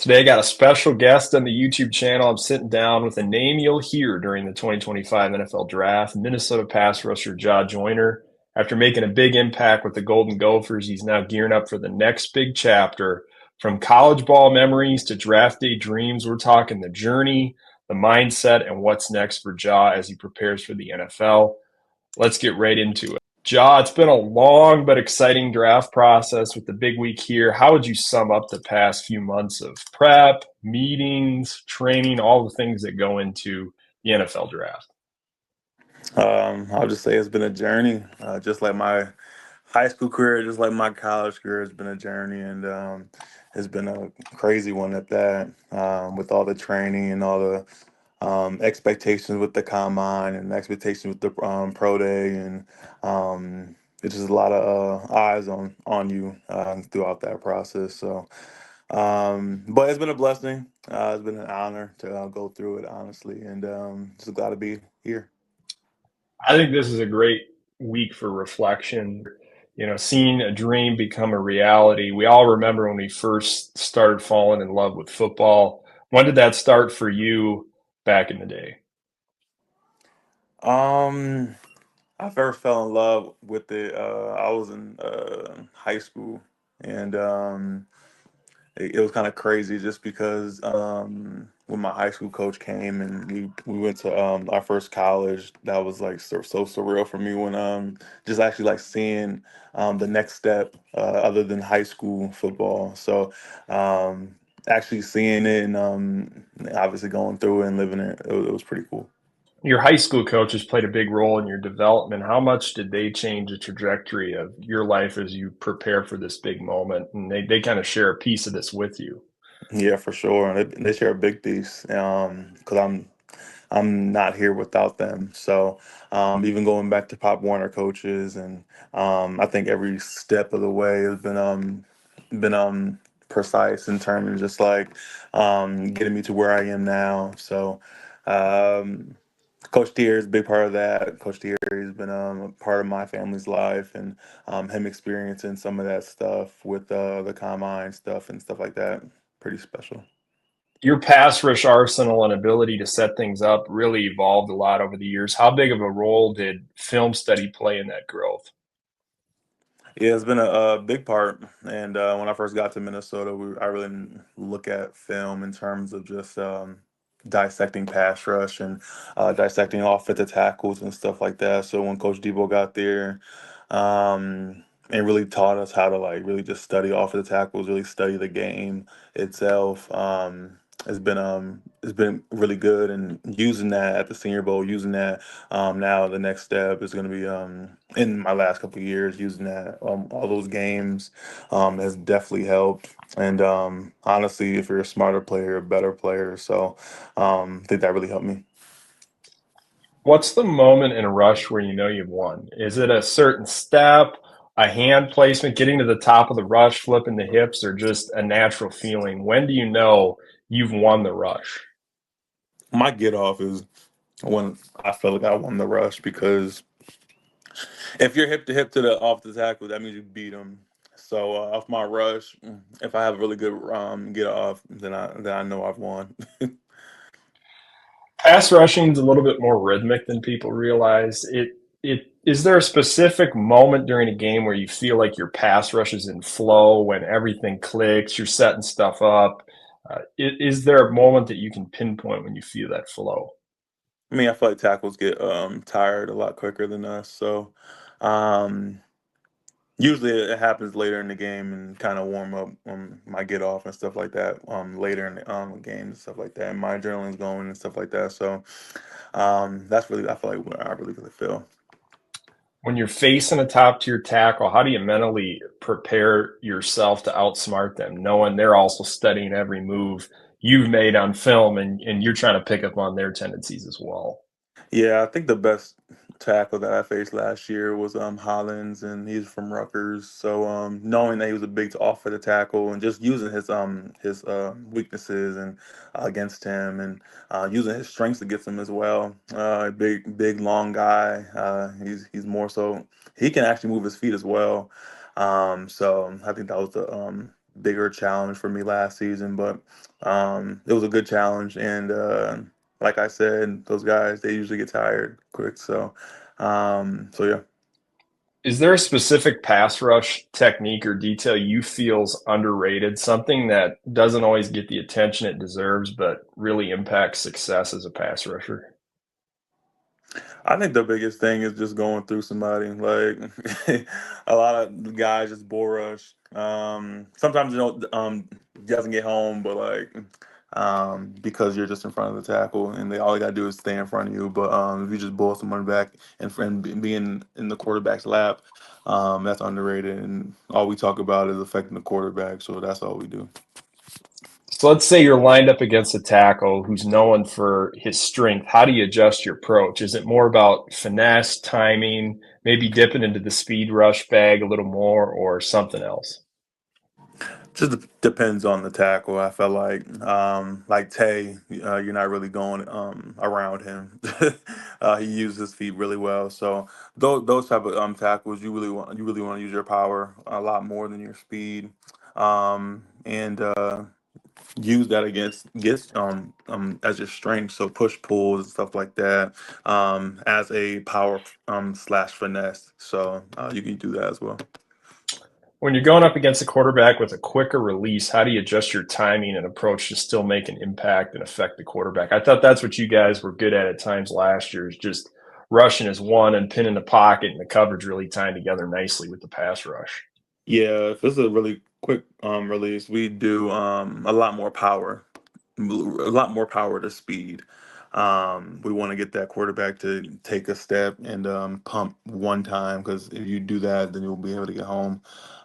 Today, I got a special guest on the YouTube channel. I'm sitting down with a name you'll hear during the 2025 NFL Draft, Minnesota pass rusher Jah Joyner. After making a big impact with the Golden Gophers, he's now gearing up for the next big chapter. From college ball memories to draft day dreams, we're talking the journey, the mindset, and what's next for Jah as he prepares for the NFL. Let's get right into it. Ja, it's been a long but exciting draft process with the big week here. How would you sum up the past few months of prep, meetings, training, all the things that go into the NFL draft? I'll just say it's been a journey, just like my high school career, just like my college career, has been a journey, and it's been a crazy one at that. With all the training and all the expectations with the combine and expectations with the pro day, and it's just a lot of eyes on you throughout that process. So, but it's been a blessing. It's been an honor to go through it, honestly, and just glad to be here. I think this is a great week for reflection. Seeing a dream become a reality. We all remember when we first started falling in love with football. When did that start for you back in the day? Um, I first fell in love with it. I was in high school, and it was kind of crazy just because when my high school coach came and we went to our first college, that was like so surreal for me when just actually like seeing the next step other than high school football. So actually seeing it and obviously going through it and living it was pretty cool. Your high school coaches played a big role in your development. How much did they change the trajectory of your life as you prepare for this big moment? And they kind of share a piece of this with you. Yeah, for sure. And they share a big piece because I'm not here without them. So even going back to Pop Warner coaches, and I think every step of the way has been precise in terms of just like getting me to where I am now. So um, Coach Tier is a big part of that. Coach Tier has been a part of my family's life, and him experiencing some of that stuff with the combine stuff and stuff like that. Pretty special. Your pass rush arsenal and ability to set things up really evolved a lot over the years. How big of a role did film study play in that growth? Yeah, it's been a big part. And when I first got to Minnesota, I really didn't look at film in terms of just dissecting pass rush and dissecting offensive tackles and stuff like that. So when Coach Debo got there, and really taught us how to like really just study offensive tackles, really study the game itself. It's been really good, and using that at the Senior Bowl, using that now the next step is going to be in my last couple of years using that all those games has definitely helped. And honestly, if you're a smarter player, a better player, so I think that really helped me. What's the moment in a rush where you know you've won? Is it a certain step, a hand placement, getting to the top of the rush, flipping the hips, or just a natural feeling? When do you know you've won the rush? My get off is when I feel like I won the rush, because if you're hip to hip to the off the tackle, that means you beat them. So off my rush, if I have a really good get off, then I know I've won. Pass rushing is a little bit more rhythmic than people realize. It is there a specific moment during a game where you feel like your pass rush is in flow when everything clicks, you're setting stuff up? Is there a moment that you can pinpoint when you feel that flow? I mean, I feel like tackles get tired a lot quicker than us, so um, usually it happens later in the game and kind of warm up my get off and stuff like that. Later in the game and stuff like that. And my adrenaline's going and stuff like that. So that's really, I feel like, where I really feel. When you're facing a top tier tackle, how do you mentally prepare yourself to outsmart them, knowing they're also studying every move you've made on film and you're trying to pick up on their tendencies as well? Yeah, I think the best tackle that I faced last year was Hollins, and he's from Rutgers. So knowing that he was a big off for the tackle and just using his weaknesses and against him, and using his strengths against him as well. Big long guy. He's more so he can actually move his feet as well. So I think that was bigger challenge for me last season, but it was a good challenge. And like I said, those guys they usually get tired quick. So yeah. Is there a specific pass rush technique or detail you feel's underrated, something that doesn't always get the attention it deserves, but really impacts success as a pass rusher? I think the biggest thing is just going through somebody. Like a lot of guys just bull rush. Sometimes you know doesn't get home, but like because you're just in front of the tackle and they all you gotta do is stay in front of you. But if you just bull someone back and be in the quarterback's lap, that's underrated. And all we talk about is affecting the quarterback. So that's all we do. So let's say you're lined up against a tackle who's known for his strength. How do you adjust your approach? Is it more about finesse, timing, maybe dipping into the speed rush bag a little more, or something else? Just depends on the tackle. I felt like Tay, you're not really going around him. He uses his feet really well. So those type of tackles, you really want to use your power a lot more than your speed, and use that against as your strength. So push pulls and stuff like that as a power slash finesse. So you can do that as well. When you're going up against a quarterback with a quicker release, how do you adjust your timing and approach to still make an impact and affect the quarterback? I thought that's what you guys were good at times last year, is just rushing as one and pinning the pocket and the coverage really tying together nicely with the pass rush. Yeah, if it's a really quick release, we do a lot more power to speed. We want to get that quarterback to take a step and pump one time because if you do that, then you'll be able to get home.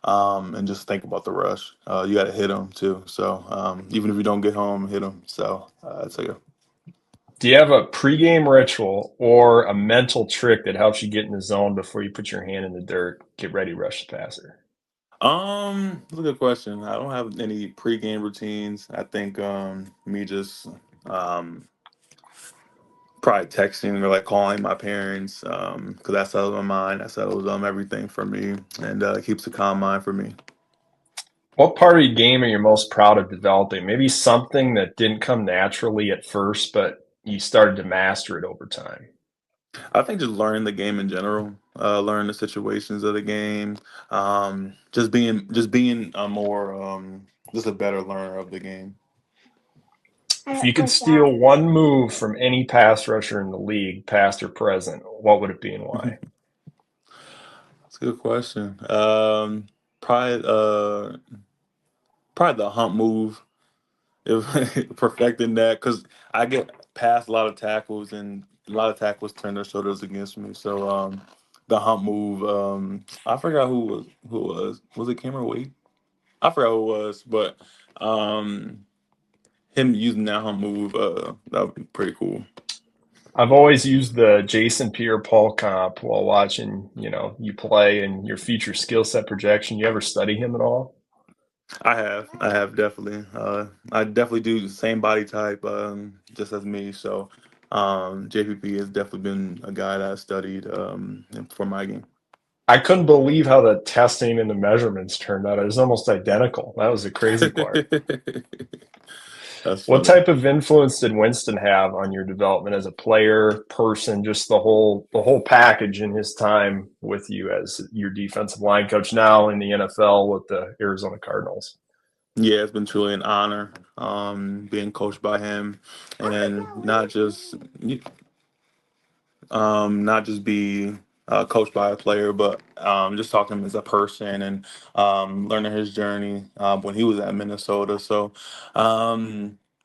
And just think about the rush. You got to hit them too. So even if you don't get home, hit them. So that's a Do you have a pregame ritual or a mental trick that helps you get in the zone before you put your hand in the dirt, get ready to rush the passer? That's a good question. I don't have any pregame routines. I think me just um probably texting or like calling my parents because that settles my mind. That settles everything for me and keeps a calm mind for me. What part of your game are you most proud of developing? Maybe something that didn't come naturally at first, but you started to master it over time. I think just learning the game in general, learning the situations of the game, just being a more just a better learner of the game. If you could steal one move from any pass rusher in the league, past or present, what would it be and why? That's a good question. Probably probably the hump move if perfecting that because I get past a lot of tackles and a lot of tackles turn their shoulders against me. So the hump move, I forgot who was it Cameron Wade? I forgot who it was, but um him using that hump move, that would be pretty cool. I've always used the Jason Pierre-Paul comp while watching, you play and your future skill set projection. You ever study him at all? I have definitely. I definitely do the same body type, just as me. So JPP has definitely been a guy that I studied for my game. I couldn't believe how the testing and the measurements turned out. It was almost identical. That was the crazy part. That's What funny. type of influence did Winston have on your development as a player, person, just the whole package in his time with you as your defensive line coach now in the NFL with the Arizona Cardinals? Yeah, it's been truly an honor being coached by him, and not just be coached by a player, but just talking to him as a person and learning his journey when he was at Minnesota. So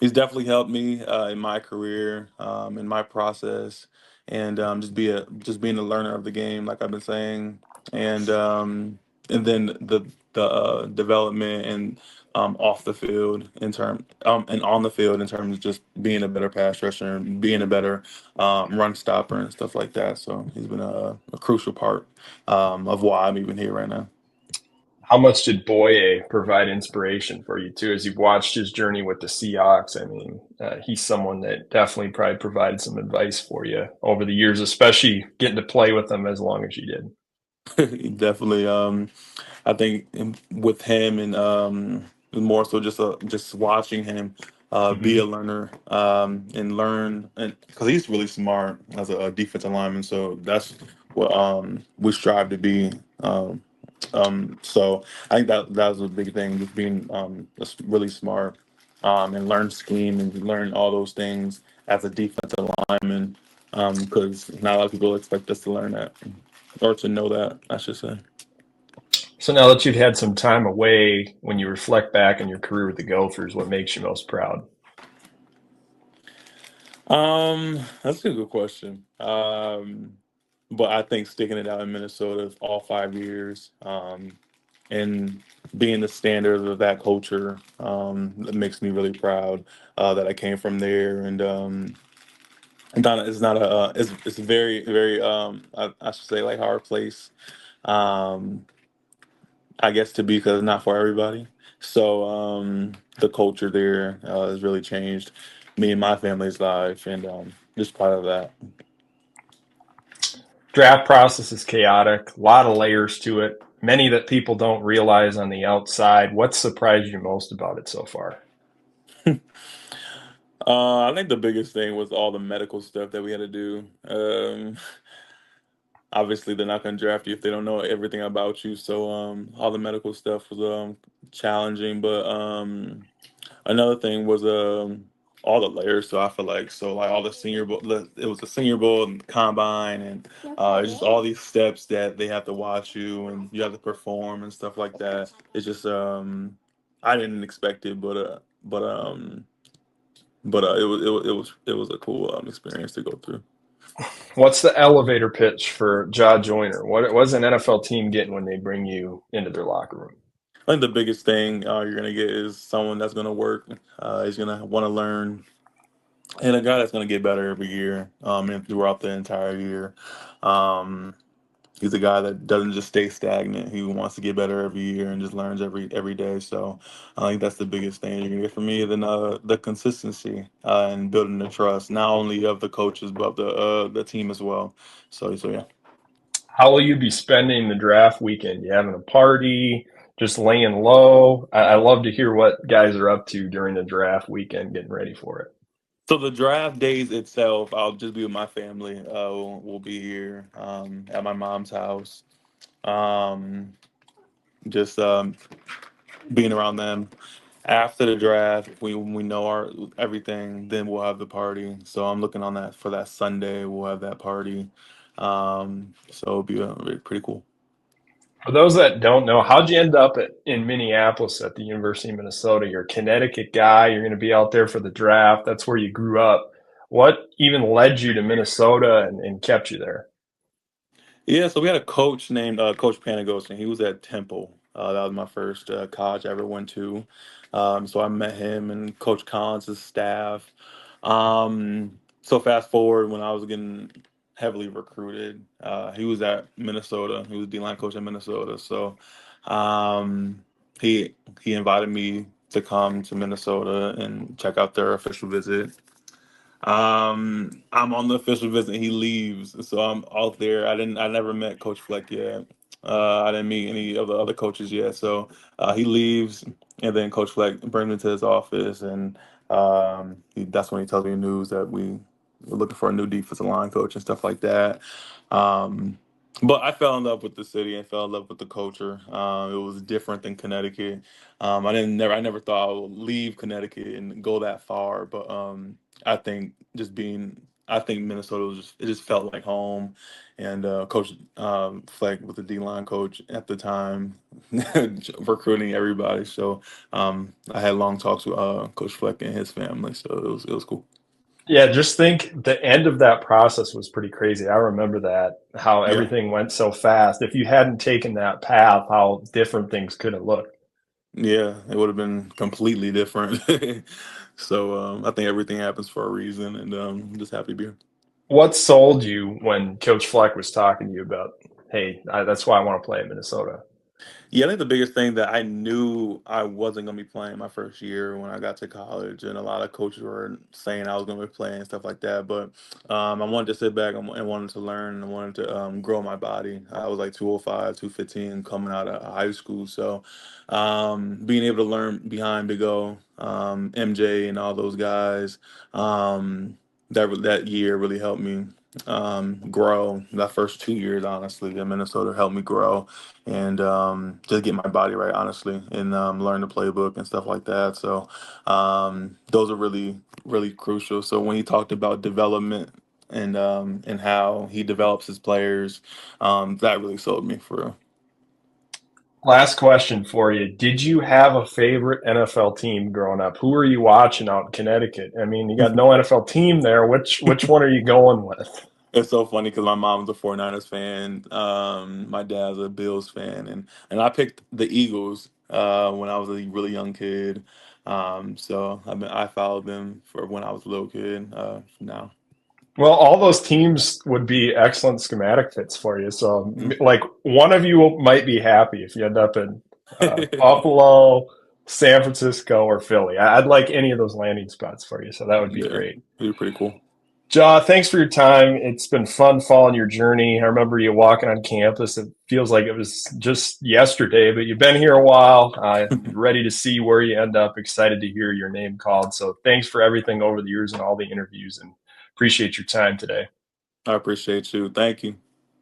he's definitely helped me in my career, in my process, and just being a learner of the game, like I've been saying, and and then the development and off the field in term and on the field in terms of just being a better pass rusher and being a better run stopper and stuff like that. So he's been a crucial part of why I'm even here right now. How much did Boye provide inspiration for you too, as you've watched his journey with the Seahawks? I mean, he's someone that definitely probably provided some advice for you over the years, especially getting to play with them as long as you did. Definitely. I think with him and more so just watching him be Hmm. a learner and learn, and because he's really smart as a defensive lineman, so that's what we strive to be. So I think that was a big thing, just being just really smart and learn scheme and learn all those things as a defensive lineman, because not a lot of people expect us to learn that or to know that, I should say. So now that you've had some time away, when you reflect back on your career with the Gophers, what makes you most proud? That's a good question. But I think sticking it out in Minnesota all 5 years, and being the standard of that culture, that makes me really proud that I came from there. And not, it's not a, it's a very, very, I should say, like hard place. Um, I guess to be because it's not for everybody. So the culture there has really changed me and my family's life, and just part of that. Draft process is chaotic, a lot of layers to it, many that people don't realize on the outside. What surprised you most about it so far? I think the biggest thing was all the medical stuff that we had to do. Obviously, they're not going to draft you if they don't know everything about you. So all the medical stuff was challenging, but another thing was all the layers. So I feel like like all the senior bowl, it was the senior bowl and combine, and it's just all these steps that they have to watch you and you have to perform and stuff like that. It's just I didn't expect it, but it was a cool experience to go through. What's the elevator pitch for Jah Joyner? What does an NFL team get when they bring you into their locker room? I think the biggest thing you're gonna get is someone that's gonna work. Is gonna want to learn, and a guy that's gonna get better every year, and throughout the entire year. Um, he's a guy that doesn't just stay stagnant. He wants to get better every year and just learns every day. So I think that's the biggest thing you're gonna get from me. Then the consistency and building the trust, not only of the coaches but of the team as well. So yeah. How will you be spending the draft weekend? You having a party? Just laying low? I love to hear what guys are up to during the draft weekend, getting ready for it. So the draft days itself, I'll just be with my family. We'll be here at my mom's house. Um, just being around them. After the draft, we know our everything. Then we'll have the party. So I'm looking on that for that Sunday. We'll have that party. So it'll be pretty cool. For those that don't know, how'd you end up in Minneapolis at the University of Minnesota? You're a Connecticut guy. You're going to be out there for the draft. That's where you grew up. What even led you to Minnesota and kept you there? Yeah, so we had a coach named Coach Panagos, and he was at Temple. That was my first college I ever went to. So I met him and Coach Collins' staff. So fast forward when I was getting heavily recruited, he was at Minnesota. He was D-line coach at Minnesota. So um, he he invited me to come to Minnesota and check out their official visit. I'm on the official visit. He leaves, so I'm out there. I never met Coach Fleck yet. I didn't meet any of the other coaches yet. So he leaves, and then Coach Fleck brings me to his office, and that's when he tells me the news that we're looking for a new defensive line coach and stuff like that. Um, but I fell in love with the city and fell in love with the culture. It was different than Connecticut. I never thought I would leave Connecticut and go that far, but I think I think Minnesota it just felt like home. And Coach Fleck was the D line coach at the time, recruiting everybody. So I had long talks with Coach Fleck and his family. So it was cool. Yeah, just think the end of that process was pretty crazy. I remember that, how Yeah, everything went so fast. If you hadn't taken that path, how different things could have looked. yeah, it would have been completely different. So I think everything happens for a reason, and I'm just happy to be here. What sold you when Coach Fleck was talking to you about, hey, that's why I want to play in Minnesota? Yeah, I think the biggest thing that I knew I wasn't going to be playing my first year when I got to college, and a lot of coaches were saying I was going to be playing and stuff like that. But I wanted to sit back and wanted to learn and wanted to grow my body. I was like 205, 215 coming out of high school. So being able to learn behind Big O, MJ, and all those guys, that year really helped me grow. That first 2 years, honestly, in Minnesota helped me grow and just get my body right, honestly, and learn the playbook and stuff like that. So those are really, really crucial. So when he talked about development and how he develops his players, that really sold me for real. Last question for you. Did you have a favorite NFL team growing up? Who were you watching out in Connecticut? I mean, you got no NFL team there. Which one are you going with? It's so funny because my mom's a 49ers fan. My dad's a Bills fan, and I picked the Eagles when I was a really young kid. So I followed them for when I was a little kid. Now. Well, all those teams would be excellent schematic fits for you. So, Mhm. like, one of you might be happy if you end up in Buffalo, San Francisco, or Philly. I'd like any of those landing spots for you. So that would be Yeah, great. it'd be pretty cool. Jah, thanks for your time. It's been fun following your journey. I remember you walking on campus. It feels like it was just yesterday, but you've been here a while. Ready to see where you end up. Excited to hear your name called. So thanks for everything over the years and all the interviews, and appreciate your time today. I appreciate you. Thank you.